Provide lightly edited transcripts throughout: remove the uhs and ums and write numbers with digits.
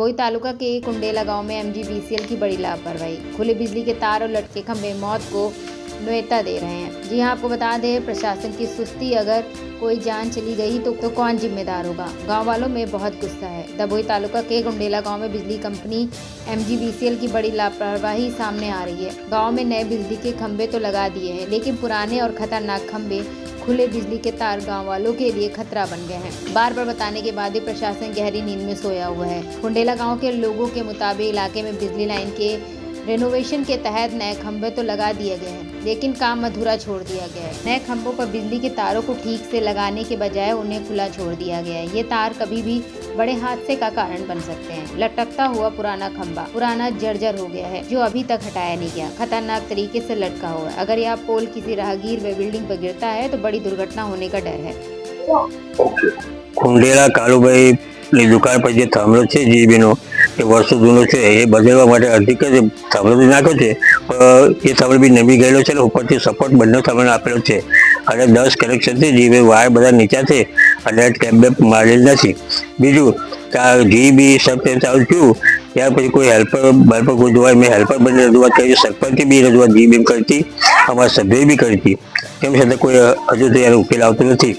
दबोई तालुका के कुंडेला गांव में एमजीवीसीएल की बड़ी लापरवाही। खुले बिजली के तार और लटके खंभे मौत को न्योता दे रहे हैं। जी हां, आपको बता दें, प्रशासन की सुस्ती, अगर कोई जान चली गई तो कौन जिम्मेदार होगा। गांव वालों में बहुत गुस्सा है। दबोई तालुका के कुंडेला गांव में बिजली कंपनी एमजीवीसीएल की बड़ी लापरवाही सामने आ रही है। गांव में नए बिजली के खंभे तो लगा दिए हैं, लेकिन पुराने और खतरनाक खंभे, खुले बिजली के तार गांव वालों के लिए खतरा बन गए हैं। बार बार बताने के बाद भी प्रशासन गहरी नींद में सोया हुआ है। कुंडेला गांव के लोगों के मुताबिक इलाके में बिजली लाइन के रेनोवेशन के तहत नए खंभे तो लगा दिए गए हैं, लेकिन काम अधूरा छोड़ दिया गया है। नए खंभों पर बिजली के तारों को ठीक से लगाने के बजाय उन्हें खुला छोड़ दिया गया है। ये तार कभी भी बड़े हादसे का कारण बन सकते हैं। लटकता हुआ पुराना खंभा पुराना जर्जर हो गया है, जो अभी तक हटाया नहीं गया। खतरनाक तरीके से लटका हुआ है। अगर यह पोल किसी राहगीर व बिल्डिंग पर गिरता है तो बड़ी दुर्घटना होने का डर है। कुंडेला कालुभाई दुकान पर थांभलो है जीबीनो એ વર્ષો જૂનો છે, એ બદલવા માટે અધિક જ થાંભલો નાખ્યો છે, પણ એ થાંભલો બી નમી ગયેલો છે ને ઉપરથી સપોર્ટ બંને થાંભલો આપેલો છે અને 10 કનેક્શન છે, જે વાયર બધા નીચા છે અને ટેપ બેપ મારેલ નથી। બીજું કે આ જીબી સબ ચાલુ થયું ત્યાર પછી કોઈ હેલ્પર બાલ્પર કોઈ જોવાય, મેં હેલ્પર બંને રજૂઆત કરી, સરપંચે બી રજૂઆત જીબી કરતી, અમારા સભ્યોએ બી કરતી, તેમ છતાં કોઈ હજુ તો એનો ઉકેલ આવતો નથી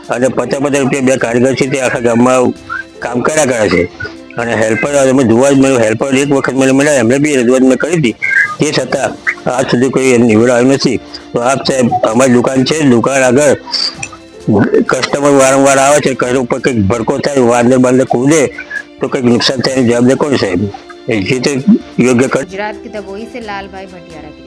અને 50-50 રૂપિયા બે કારીગર છે તે આખા ગામમાં કામ કર્યા કરે છે અને હેલ્પર અમે જોવા જ મળ્યો, હેલ્પર એક વખત મને મળ્યા, એમને બી રજૂઆત મેં કરી હતી, તે છતાં આજ સુધી કોઈ નિવેડો આવ્યો નથી। તો આપ સાહેબ, અમારી દુકાન છે, દુકાન આગળ કસ્ટમર વારંવાર આવે છે, ઘર ઉપર કંઈક ભડકો થાય, વાંદર બાંદર કૂદે તો કંઈક નુકસાન થાય, જવાબદાર કોણ સાહેબ? જે તે યોગ્ય કર। गुजरात के दबोई से लाल भाई भटियारा की